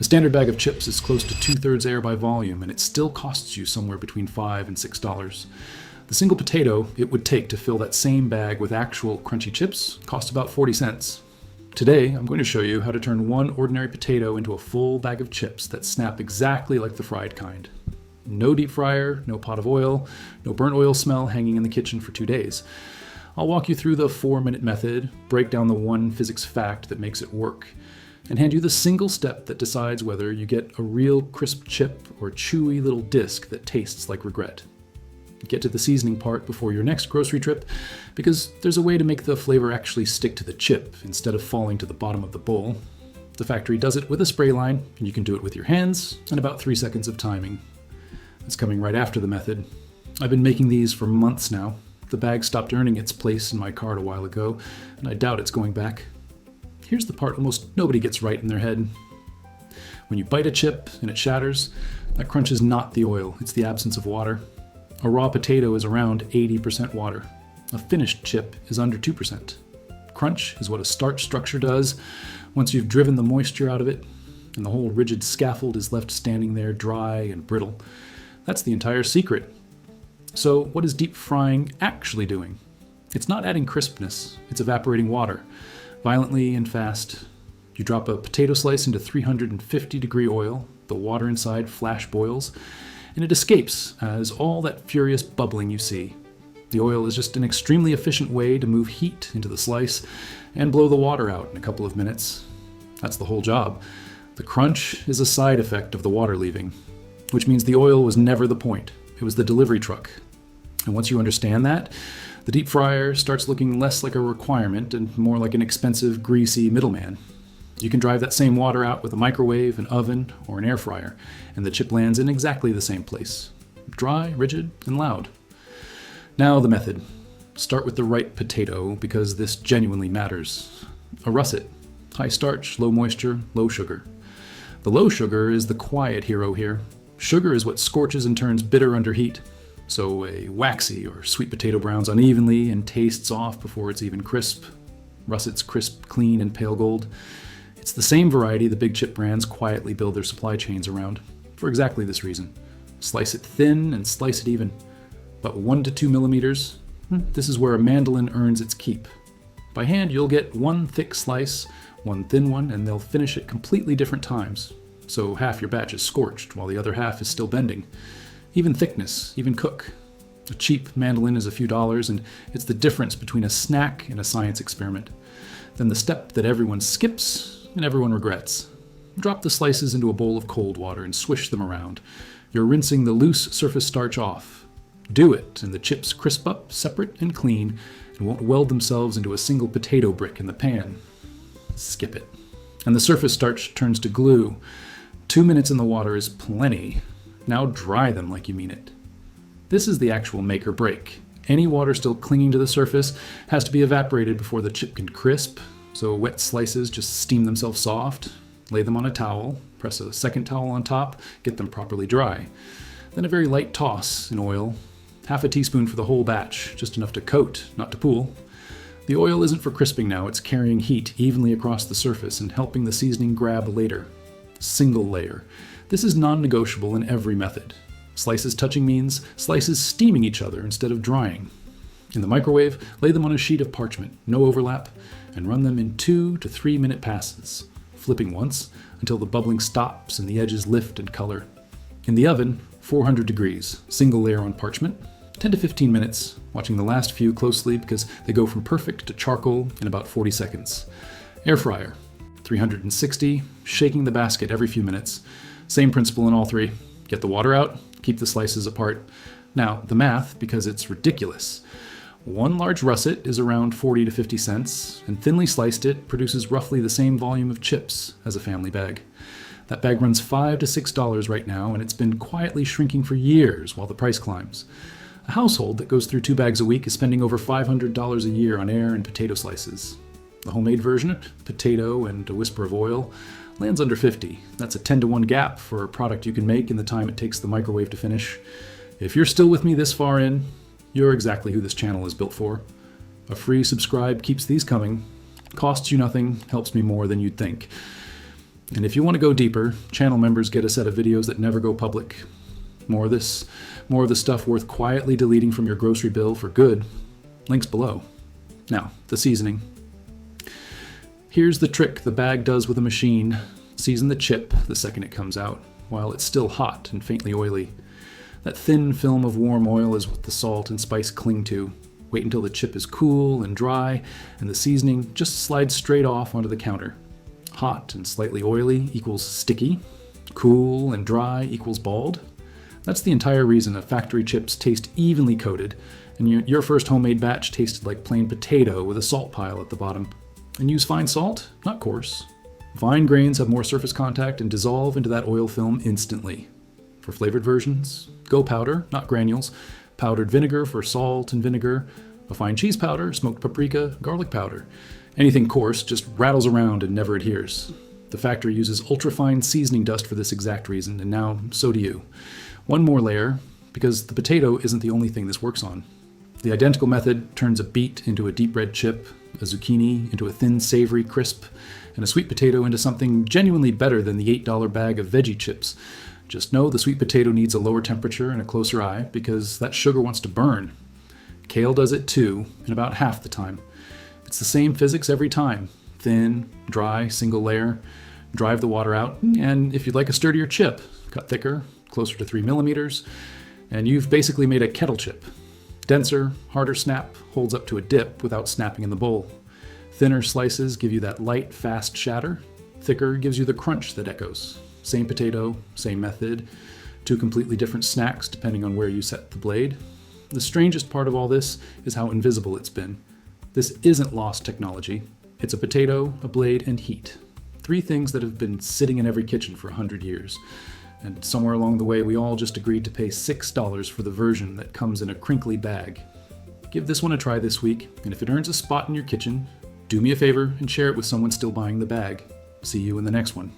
A standard bag of chips is close to 2/3 air by volume, and it still costs you somewhere between $5 and $6. The single potato it would take to fill that same bag with actual crunchy chips costs about 40 cents. Today, I'm going to show you how to turn one ordinary potato into a full bag of chips that snap exactly like the fried kind. No deep fryer, no pot of oil, no burnt oil smell hanging in the kitchen for 2 days. I'll walk you through the 4-minute method, break down the one physics fact that makes it work, and hand you the single step that decides whether you get a real crisp chip or chewy little disc that tastes like regret. Get to the seasoning part before your next grocery trip, because there's a way to make the flavor actually stick to the chip instead of falling to the bottom of the bowl. The factory does it with a spray line, and you can do it with your hands and about 3 seconds of timing. It's coming right after the method. I've been making these for months now. The bag stopped earning its place in my cart a while ago, and I doubt it's going back. Here's the part almost nobody gets right in their head. When you bite a chip and it shatters, that crunch is not the oil, it's the absence of water. A raw potato is around 80% water. A finished chip is under 2%. Crunch is what a starch structure does once you've driven the moisture out of it, and the whole rigid scaffold is left standing there dry and brittle. That's the entire secret. So what is deep frying actually doing? It's not adding crispness, it's evaporating water, violently and fast. You drop a potato slice into 350-degree oil, the water inside flash boils, and it escapes as all that furious bubbling you see. The oil is just an extremely efficient way to move heat into the slice and blow the water out in a couple of minutes. That's the whole job. The crunch is a side effect of the water leaving, which means the oil was never the point. It was the delivery truck. And once you understand that, the deep fryer starts looking less like a requirement and more like an expensive, greasy middleman. You can drive that same water out with a microwave, an oven, or an air fryer, and the chip lands in exactly the same place. Dry, rigid, and loud. Now the method. Start with the right potato, because this genuinely matters. A russet. High starch, low moisture, low sugar. The low sugar is the quiet hero here. Sugar is what scorches and turns bitter under heat. So a waxy or sweet potato browns unevenly and tastes off before it's even crisp. Russet's crisp, clean, and pale gold. It's the same variety the big chip brands quietly build their supply chains around, for exactly this reason. Slice it thin and slice it even. About 1 to 2 millimeters. This is where a mandolin earns its keep. By hand, you'll get one thick slice, one thin one, and they'll finish at completely different times. So half your batch is scorched, while the other half is still bending. Even thickness, even cook. A cheap mandolin is a few dollars, and it's the difference between a snack and a science experiment. Then the step that everyone skips and everyone regrets. Drop the slices into a bowl of cold water and swish them around. You're rinsing the loose surface starch off. Do it, and the chips crisp up, separate and clean, and won't weld themselves into a single potato brick in the pan. Skip it. And the surface starch turns to glue. 2 minutes in the water is plenty. Now dry them like you mean it. This is the actual make or break. Any water still clinging to the surface has to be evaporated before the chip can crisp, so wet slices just steam themselves soft. Lay them on a towel, press a second towel on top, get them properly dry. Then a very light toss in oil. Half a teaspoon for the whole batch, just enough to coat, not to pool. The oil isn't for crisping now, it's carrying heat evenly across the surface and helping the seasoning grab later. Single layer. This is non-negotiable in every method. Slices touching means slices steaming each other instead of drying. In the microwave, lay them on a sheet of parchment, no overlap, and run them in 2 to 3 minute passes, flipping once until the bubbling stops and the edges lift and color. In the oven, 400 degrees, single layer on parchment, 10 to 15 minutes, watching the last few closely because they go from perfect to charcoal in about 40 seconds. Air fryer, 360, shaking the basket every few minutes. Same principle in all three. Get the water out, keep the slices apart. Now, the math, because it's ridiculous. One large russet is around 40 to 50 cents, and thinly sliced it produces roughly the same volume of chips as a family bag. That bag runs $5 to $6 right now, and it's been quietly shrinking for years while the price climbs. A household that goes through 2 bags a week is spending over $500 a year on air and potato slices. The homemade version, potato and a whisper of oil, lands under 50. That's a 10 to 1 gap for a product you can make in the time it takes the microwave to finish. If you're still with me this far in, you're exactly who this channel is built for. A free subscribe keeps these coming. Costs you nothing, helps me more than you'd think. And if you want to go deeper, channel members get a set of videos that never go public. More of the stuff worth quietly deleting from your grocery bill for good. Links below. Now, the seasoning. Here's the trick the bag does with a machine. Season the chip the second it comes out, while it's still hot and faintly oily. That thin film of warm oil is what the salt and spice cling to. Wait until the chip is cool and dry, and the seasoning just slides straight off onto the counter. Hot and slightly oily equals sticky. Cool and dry equals bald. That's the entire reason factory chips taste evenly coated, and your first homemade batch tasted like plain potato with a salt pile at the bottom. And use fine salt, not coarse. Fine grains have more surface contact and dissolve into that oil film instantly. For flavored versions, go powder, not granules. Powdered vinegar for salt and vinegar. A fine cheese powder, smoked paprika, garlic powder. Anything coarse just rattles around and never adheres. The factory uses ultrafine seasoning dust for this exact reason, and now so do you. One more layer, because the potato isn't the only thing this works on. The identical method turns a beet into a deep red chip, a zucchini into a thin savory crisp, and a sweet potato into something genuinely better than the $8 bag of veggie chips. Just know the sweet potato needs a lower temperature and a closer eye, because that sugar wants to burn. Kale does it too, in about half the time. It's the same physics every time. Thin, dry, single layer. Drive the water out, and if you'd like a sturdier chip, cut thicker, closer to 3 millimeters, and you've basically made a kettle chip. Denser, harder snap holds up to a dip without snapping in the bowl. Thinner slices give you that light, fast shatter. Thicker gives you the crunch that echoes. Same potato, same method. Two completely different snacks depending on where you set the blade. The strangest part of all this is how invisible it's been. This isn't lost technology. It's a potato, a blade, and heat. 3 things that have been sitting in every kitchen for 100 years. And somewhere along the way, we all just agreed to pay $6 for the version that comes in a crinkly bag. Give this one a try this week, and if it earns a spot in your kitchen, do me a favor and share it with someone still buying the bag. See you in the next one.